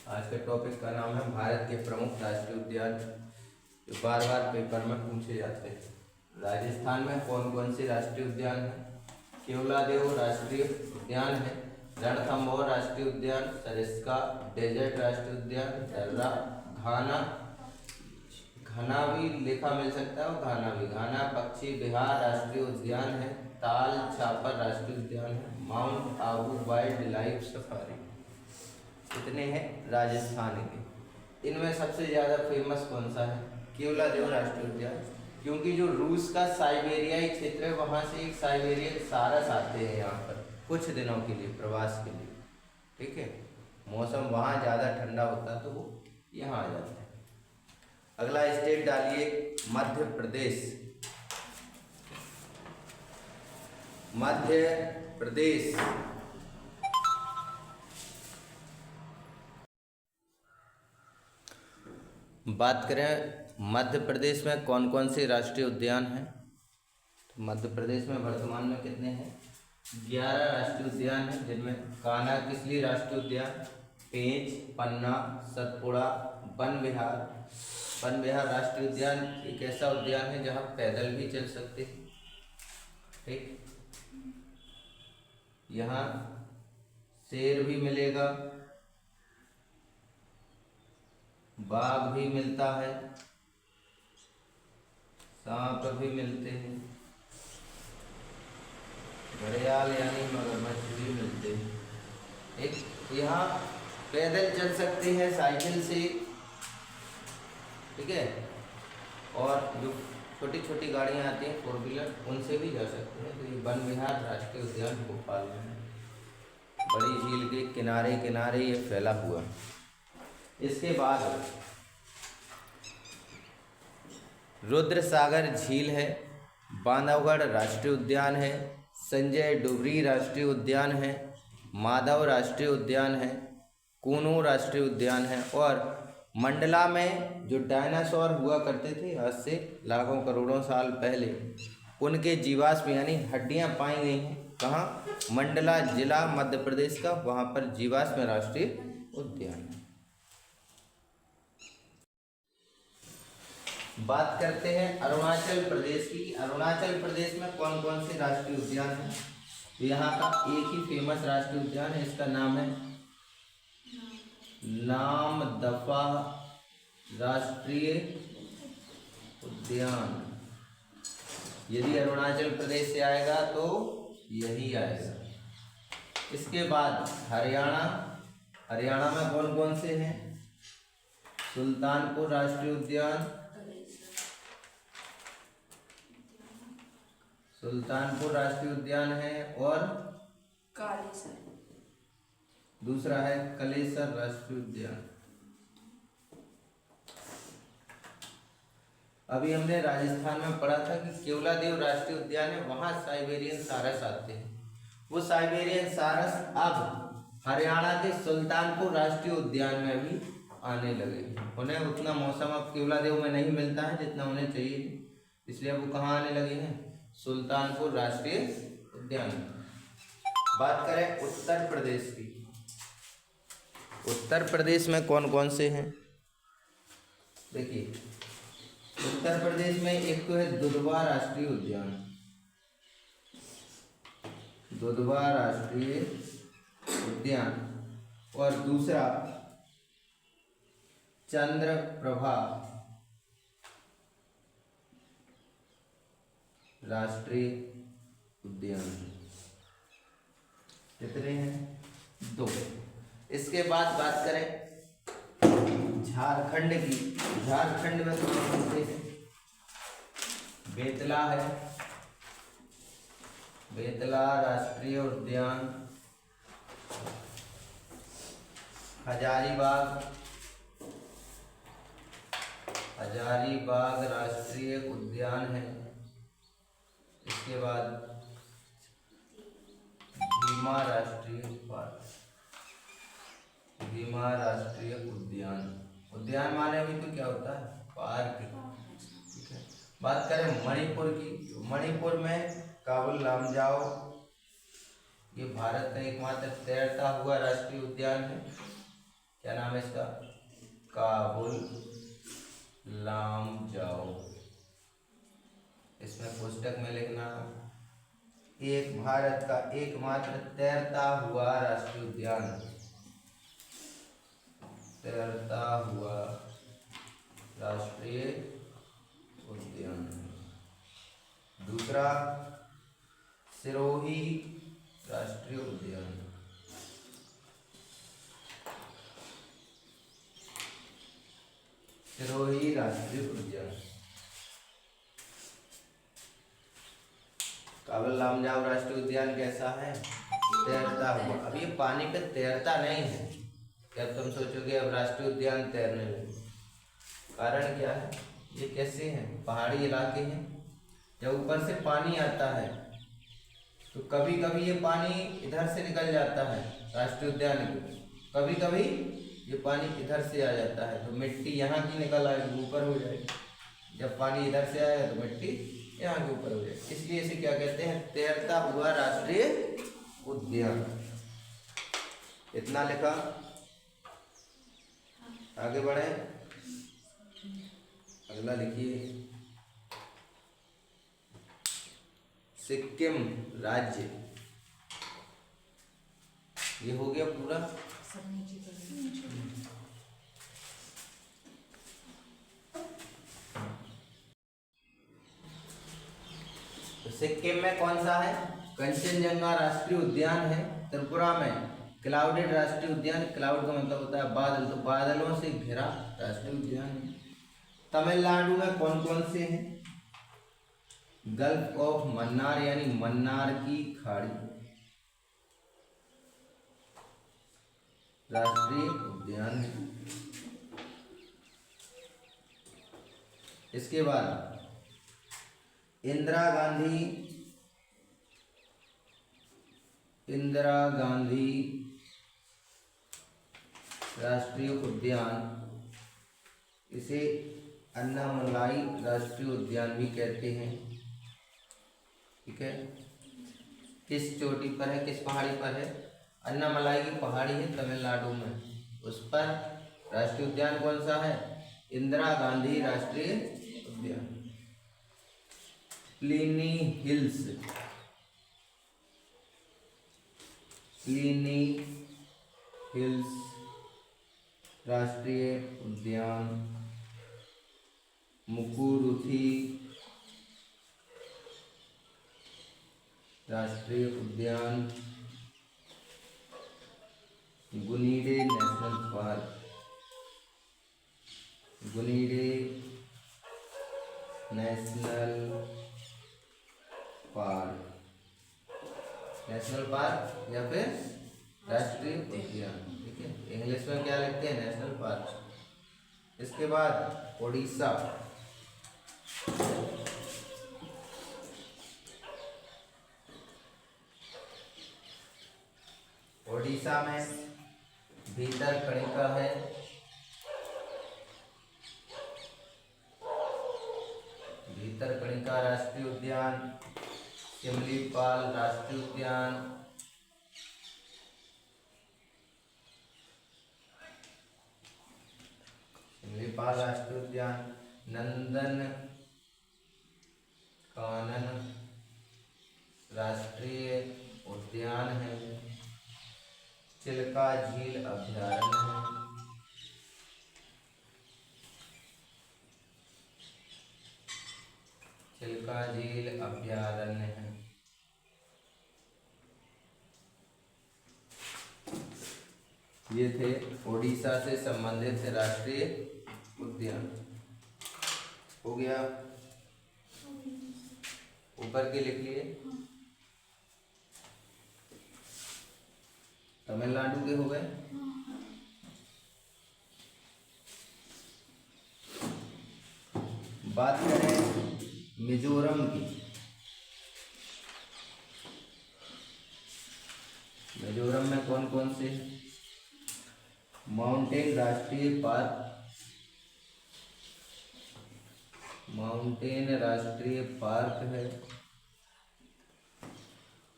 आज के टॉपिक का नाम है भारत के प्रमुख राष्ट्रीय उद्यान, जो बार बार पेपर में पूछे जाते हैं। राजस्थान में कौन कौन से राष्ट्रीय उद्यान हैं? केवलादेव राष्ट्रीय उद्यान है, रणथंभौर राष्ट्रीय उद्यान, सरिस्का डेजर्ट राष्ट्रीय उद्यान, दर्रा, घाना, घना भी लिखा मिल सकता है, और घाना भी, घाना पक्षी विहार राष्ट्रीय उद्यान है, ताल छापर राष्ट्रीय उद्यान है, mount Abu wild life safari. इतने हैं राजस्थान के। इनमें सबसे ज़्यादा फेमस कौन सा है? केवलादेव राष्ट्रीय उद्यान, क्योंकि जो रूस का साइबेरियाई क्षेत्र है वहाँ से एक साइबेरियन सारस आते हैं यहाँ पर कुछ दिनों के लिए, प्रवास के लिए। ठीक है, मौसम वहाँ ज़्यादा ठंडा होता है तो वो यहाँ आ जाते हैं। अगला स्टेट डालिए, मध्य प्रदेश। मध्य प्रदेश बात करें मध्य प्रदेश में कौन कौन से राष्ट्रीय उद्यान हैं, तो मध्य प्रदेश में वर्तमान में कितने हैं? 11 राष्ट्रीय उद्यान हैं, जिनमें कान्हा किसली राष्ट्रीय उद्यान, पेंच, पन्ना, सतपुड़ा, वन विहार राष्ट्रीय उद्यान एक ऐसा उद्यान है जहाँ पैदल भी चल सकते हैं। ठीक, यहाँ शेर भी मिलेगा, बाघ भी मिलता है, सांप भी मिलते हैं, घड़ियाल यानी मगरमच्छ भी मिलते हैं। एक यहाँ पैदल चल सकते हैं, साइकिल से, ठीक है, और जो छोटी छोटी गाड़ियाँ आती हैं 4 व्हीलर, उनसे भी जा सकते हैं। तो ये वन विहार राष्ट्रीय उद्यान भोपाल में है, बड़ी झील के किनारे किनारे ये फैला हुआ। इसके बाद रुद्र सागर झील है, बांधवगढ़ राष्ट्रीय उद्यान है, संजय डुबरी राष्ट्रीय उद्यान है, माधव राष्ट्रीय उद्यान है, कूनो राष्ट्रीय उद्यान है, और मंडला में जो डायनासोर हुआ करते थे आज से लाखों करोड़ों साल पहले, उनके जीवाश्म यानी हड्डियां पाई गई हैं। कहाँ? मंडला जिला मध्य प्रदेश का, वहाँ पर जीवाश्म राष्ट्रीय उद्यान है। बात करते हैं अरुणाचल प्रदेश की। अरुणाचल प्रदेश में कौन कौन से राष्ट्रीय उद्यान हैं? तो यहाँ का एक ही फेमस राष्ट्रीय उद्यान है, इसका नाम है नामदफा राष्ट्रीय उद्यान। यदि अरुणाचल प्रदेश से आएगा तो यही आएगा। इसके बाद हरियाणा में कौन कौन से हैं? सुल्तानपुर राष्ट्रीय उद्यान, सुल्तानपुर राष्ट्रीय उद्यान है, और कालेसर, दूसरा है कलेसर राष्ट्रीय उद्यान। अभी हमने राजस्थान में पढ़ा था कि केवलादेव राष्ट्रीय उद्यान है, वहां साइबेरियन सारस आते हैं। वो साइबेरियन सारस अब हरियाणा के सुल्तानपुर राष्ट्रीय उद्यान में भी आने लगे। उन्हें उतना मौसम अब केवलादेव में नहीं मिलता है जितना उन्हें चाहिए, इसलिए वो कहाँ आने लगे हैं? सुल्तानपुर राष्ट्रीय उद्यान। बात करें उत्तर प्रदेश की। उत्तर प्रदेश में कौन कौन से हैं? देखिए, उत्तर प्रदेश में एक तो है दुधवा राष्ट्रीय उद्यान, दुधवा राष्ट्रीय उद्यान, और दूसरा चंद्रप्रभा राष्ट्रीय उद्यान। कितने हैं? 2। इसके बाद बात करें झारखंड की। झारखंड में कौन से हैं? बेतला है, बेतला राष्ट्रीय उद्यान, हजारीबाग राष्ट्रीय उद्यान है। इसके बाद भीमा राष्ट्रीय उद्यान माने भी तो क्या होता है? पार्क। ठीक है, बात करें मणिपुर की। मणिपुर में काबुल लामजाओ, ये भारत का एकमात्र तैरता हुआ राष्ट्रीय उद्यान है। क्या नाम है इसका? काबुल लामजाओ। इसमें पुस्तक में लिखना, एक भारत का एकमात्र तैरता हुआ राष्ट्रीय उद्यान, तैरता हुआ राष्ट्रीय उद्यान। दूसरा, सिरोही राष्ट्रीय उद्यान। सिरोही राष्ट्रीय उद्यान। काबुल लामजाओ राष्ट्रीय उद्यान कैसा है? तैरता हुआ। अब ये पानी पे तैरता नहीं है। जब तुम सोचोगे अब राष्ट्रीय उद्यान तैरने लगे, कारण क्या है? ये कैसे हैं? पहाड़ी इलाके हैं। जब ऊपर से पानी आता है तो कभी कभी ये पानी इधर से निकल जाता है राष्ट्रीय उद्यान में, कभी कभी ये पानी इधर से आ जाता है, तो मिट्टी यहाँ की निकल आएगी, ऊपर हो जाएगी। जब पानी इधर से आएगा तो मिट्टी यहाँ के ऊपर हो जाएगी। इसलिए इसे क्या कहते हैं? तैरता हुआ राष्ट्रीय उद्यान। इतना लिखा, आगे बढ़े। अगला लिखिए, सिक्किम राज्य। ये हो गया पूरा। तो सिक्किम में कौन सा है? कंचनजंगा राष्ट्रीय उद्यान है। त्रिपुरा में क्लाउडेड राष्ट्रीय उद्यान, क्लाउड का मतलब होता है बादल, तो बादलों से घिरा राष्ट्रीय उद्यान है। तमिलनाडु में कौन कौन से हैं? गल्फ ऑफ मन्नार यानी मन्नार की खाड़ी राष्ट्रीय उद्यान है। इसके बाद इंदिरा गांधी राष्ट्रीय उद्यान, इसे अन्नामलाई राष्ट्रीय उद्यान भी कहते हैं। ठीक है, किस चोटी पर है, किस पहाड़ी पर है? अन्नामलाई की पहाड़ी है तमिलनाडु में, उस पर राष्ट्रीय उद्यान कौन सा है? इंदिरा गांधी राष्ट्रीय उद्यान। प्लिनी हिल्स राष्ट्रीय उद्यान। मुकुरुथी राष्ट्रीय उद्यान। गुनीडे नेशनल पार्क, गुनीडे नेशनल पार्क या फिर राष्ट्रीय उद्यान। ठीक है, इंग्लिश में क्या लिखते हैं? National park. इसके बाद उड़ीसा, उड़ीसा में भीतरकनिका है। भीतरकनिका राष्ट्रीय उद्यान। शिमलीपाल राष्ट्रीय उद्यान। शिमलीपाल राष्ट्रीय उद्यान। नंदन कानन राष्ट्रीय उद्यान है। चिल्का झील अभयारण्य है। चिल्का झील अभयारण्य है। ये थे उड़ीसा से संबंधित राष्ट्रीय उद्यान। हो गया, ऊपर के लिख लिए। तमिलनाडु के हो गए। बात करें मिजोरम की। मिजोरम में कौन कौन से? माउंटेन राष्ट्रीय पार्क, माउंटेन राष्ट्रीय पार्क है।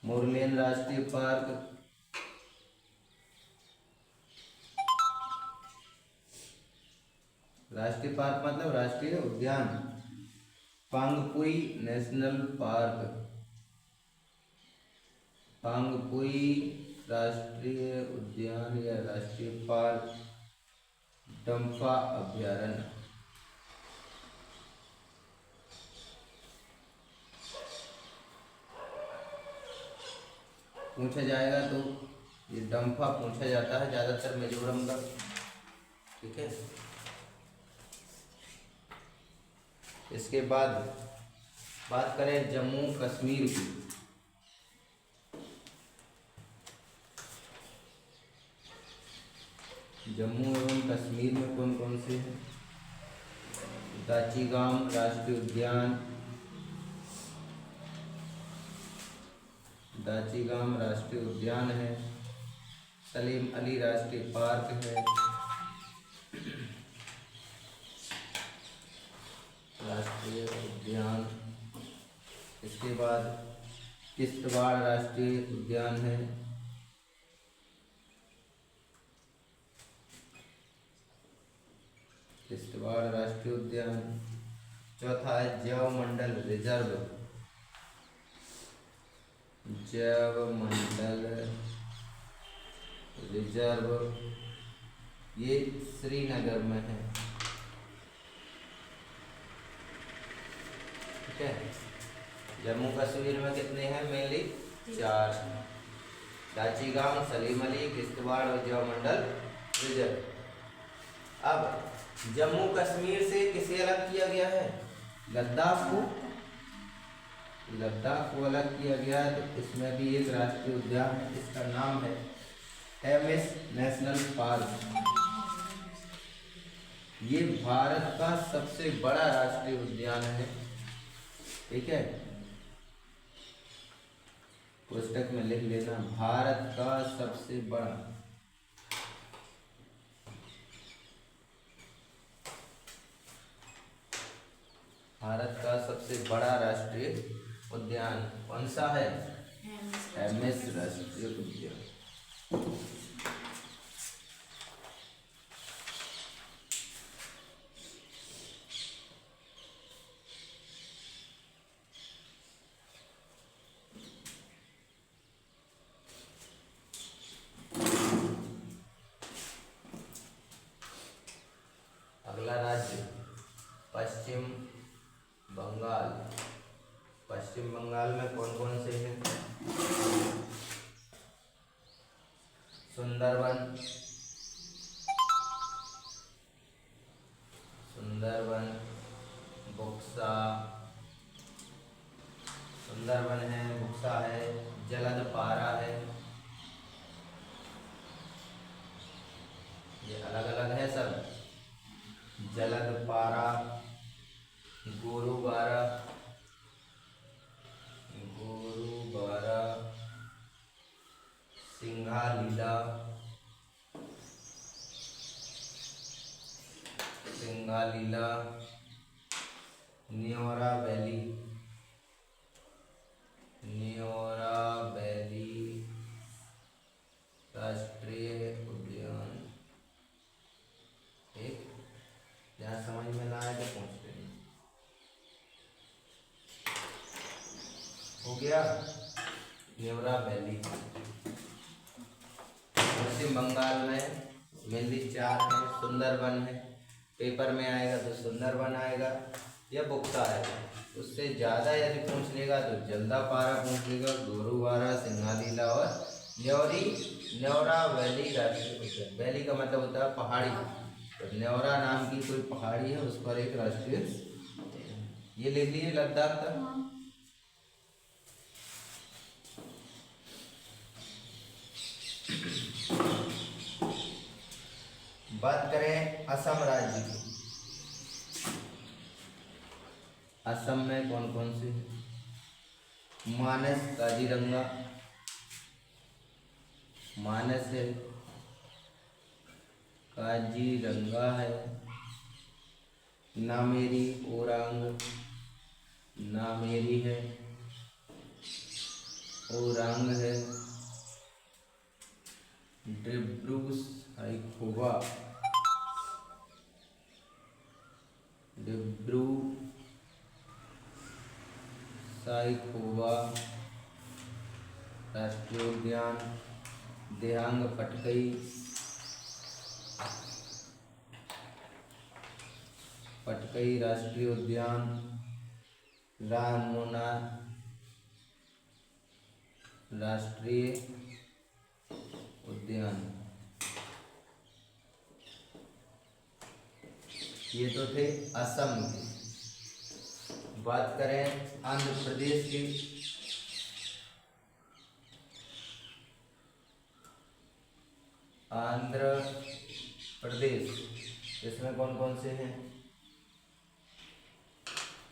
मुरलेन राष्ट्रीय पार्क, राष्ट्रीय पार्क मतलब राष्ट्रीय उद्यान। पांगपुई नेशनल पार्क, पांगपुई राष्ट्रीय उद्यान या राष्ट्रीय पार्क, डम्फा अभयारण्य। पूछा जाएगा तो ये डम्फा पूछा जाता है ज़्यादातर मिजोरम का। ठीक है, इसके बाद बात करें जम्मू कश्मीर की। जम्मू एवं कश्मीर में कौन कौन से हैं? दाचीगाम राष्ट्रीय उद्यान, दाचीगाम राष्ट्रीय उद्यान है। सलीम अली राष्ट्रीय पार्क है, राष्ट्रीय उद्यान। इसके बाद किश्तवाड़ राष्ट्रीय उद्यान है। किश्तवाड़ राष्ट्रीय उद्यान। चौथा है जैव मंडल रिजर्व, जैव मंडल रिजर्व, ये श्रीनगर में है। ठीक है, जम्मू कश्मीर में कितने हैं? मेनली 4, दाचीगाम, सलीम अली, किश्तवाड़ और जैव मंडल रिजर्व। अब जम्मू कश्मीर से किसे अलग किया गया है? लद्दाख को, लद्दाख को अलग किया गया है। तो इसमें भी एक राष्ट्रीय उद्यान है, इसका नाम है एमएस नेशनल पार्क। ये भारत का सबसे बड़ा राष्ट्रीय उद्यान है। ठीक है, पुस्तक में लिख लेना, भारत का सबसे बड़ा, भारत का सबसे बड़ा राष्ट्रीय उद्यान कौन सा है? एमएस राष्ट्रीय उद्यान। अगला राज्य पश्चिम बंगाल। पश्चिम बंगाल में कौन कौन से हैं? सुंदरबन, सुंदरबन, बुक्सा, सुंदरबन है, बुक्सा है, जलदपारा है। ये अलग अलग है सब। जलदपारा, गोरुबारा, गोरुबारा, सिंघालीला, सिंघालीला, न्योरा वैली, न्योरा वैली राष्ट्रीय उद्यान। एक जहाँ समझ में ना आए तो पूछ लेंगे। हो गया न्योरा वैली। पश्चिम बंगाल में मेनली 4 है। सुंदरबन है, पेपर में आएगा तो सुंदरबन आएगा या बुक्सा आएगा। उससे ज़्यादा यदि पूछ लेगा तो जल्दापारा पूछ लेगा, गोरुवारा, सिंघालीला और न्योरा वैली राष्ट्रीय उद्यान। वैली का मतलब होता है पहाड़ी, तो न्योरा नाम की कोई पहाड़ी है, उस पर एक राष्ट्रीय, ये लिख लीजिए लद्दाख का। बात करें असम राज्य की। असम में कौन कौन से? मानस, काजीरंगा, मानस है, काजीरंगा है, नामेरी, ओरांग, नामेरी है, ओरांग है, डिब्रू साइखोवा, डिब्रू साइखोवा राष्ट्रीय उद्यान, दिहांग पटकई राष्ट्रीय उद्यान, रामोना राष्ट्रीय उद्यान। ये तो थे असम के। बात करें आंध्र प्रदेश की, आंध्र प्रदेश इसमें कौन कौन से हैं?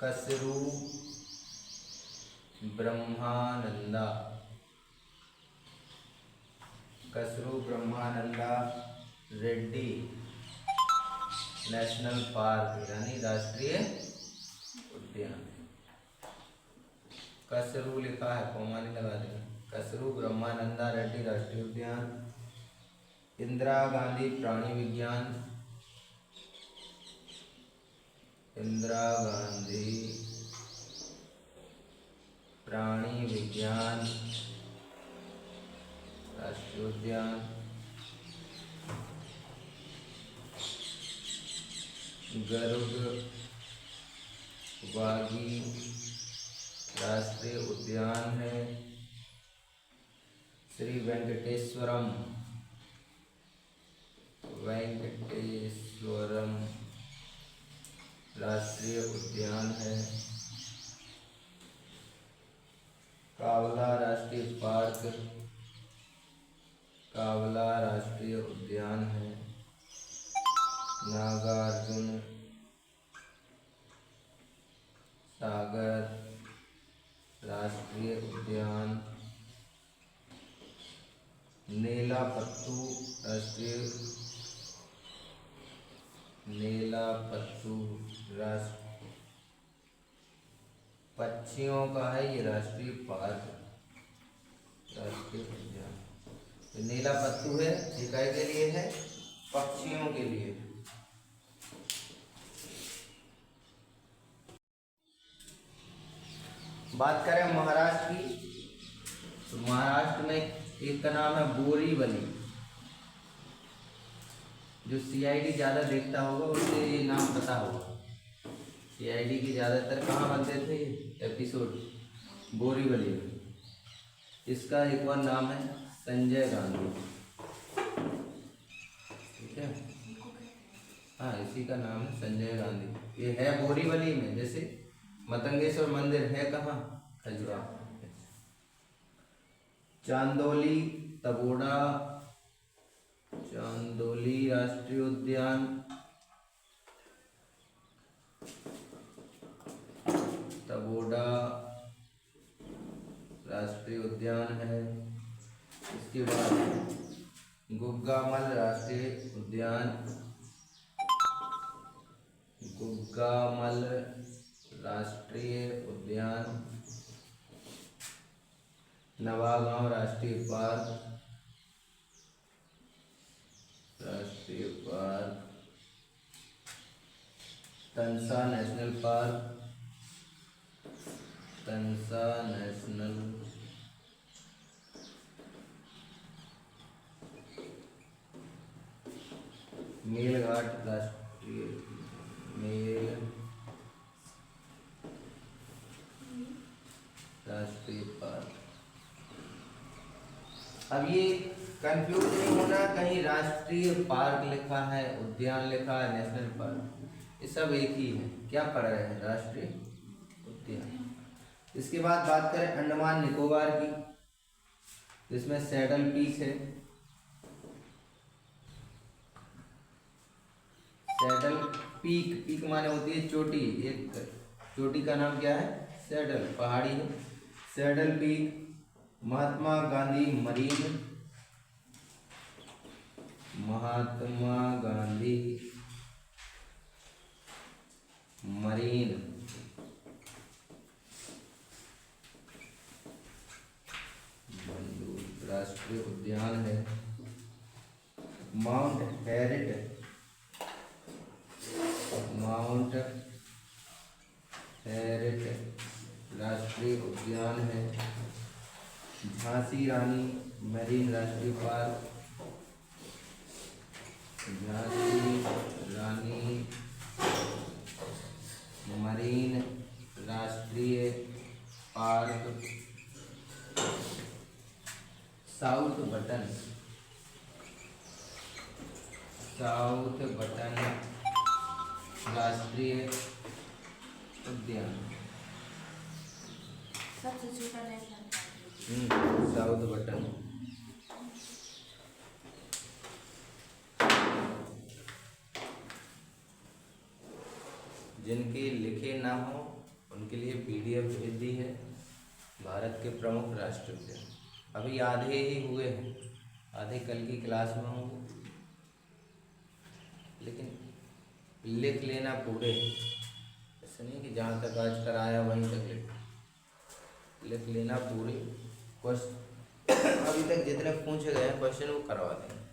कसरू ब्रह्मानंदा, कसरू ब्रह्मानंदा रेड्डी नेशनल पार्क यानी राष्ट्रीय उद्यान। कसरू लिखा है, कोमा नहीं लगा देना। कसरू ब्रह्मानंदा रेड्डी राष्ट्रीय उद्यान। इंदिरा गांधी प्राणी विज्ञान, इंदिरा गांधी प्राणी विज्ञान राष्ट्रीय उद्यान। गरुड़ बागी राष्ट्रीय उद्यान है। श्री वेंकटेश्वरम राष्ट्रीय उद्यान है। कावला राष्ट्रीय पार्क, कावला राष्ट्रीय उद्यान है। नागार्जुन सागर राष्ट्रीय उद्यान। नेलापत्तू राष्ट्रीय पक्षियों का है ये राष्ट्रीय पार्क, राष्ट्रीय उद्यान। नीलापत्तू है, ये काय के लिए है? पक्षियों के लिए। बात करें महाराष्ट्र की, तो महाराष्ट्र में एक का नाम है बोरीवली। जो सीआईडी ज्यादा देखता होगा उसे ये नाम पता होगा। सीआईडी की ज्यादातर कहाँ बनते थे एपिसोड? बोरीवली में। इसका एक और नाम है संजय गांधी, ठीक है? हाँ, इसी का नाम है संजय गांधी। ये है बोरीवली में। जैसे मतंगेश्वर मंदिर है कहाँ? खजुराहो। चांदोली तबोड़ा, चांदोली राष्ट्रीय उद्यान। तबोड़ा राष्ट्रीय उद्यान है। इसके बाद गुग्गामल राष्ट्रीय उद्यान, गुग्गामल राष्ट्रीय उद्यान। नवागांव राष्ट्रीय पार्क, राष्ट्रीय park. Tansa national park, Tansa national. Melghat राष्ट्रीय राष्ट्रीय पार्क। अब ये कंफ्यूज नहीं होना, कहीं राष्ट्रीय पार्क लिखा है, उद्यान लिखा है, नेशनल पार्क, ये सब एक ही है। क्या पढ़ रहे हैं? राष्ट्रीय उद्यान। इसके बाद बात करें अंडमान निकोबार की, जिसमें सैडल पीक है। सैडल पीक, पीक माने होती है चोटी। एक चोटी का नाम क्या है? सैडल, पहाड़ी है। Saddle peak. Mahatma Gandhi marine, Mahatma Gandhi marine. राष्ट्रीय उद्यान है। माउंट हैरिट, माउंट हैरिट राष्ट्रीय उद्यान है। झांसी रानी मरीन राष्ट्रीय पार्क, झांसी रानी मरीन राष्ट्रीय पार्क। साउथ बटन राष्ट्रीय उद्यान। सबसे छोटा नेशनल पार्क। South button. जिनके लिखे ना हो उनके लिए PDF भेज दी है। भारत के प्रमुख राष्ट्रीय उद्यान अभी आधे ही हुए हैं, आधे कल की क्लास में होंगे, लेकिन लिख लेना पूरे। ऐसा नहीं कि जहाँ तक आज कराया वहीं तक लिख लेना पूरे। क्वेश्चन अभी तक जितने पूछे गए हैं क्वेश्चन वो करवा दें।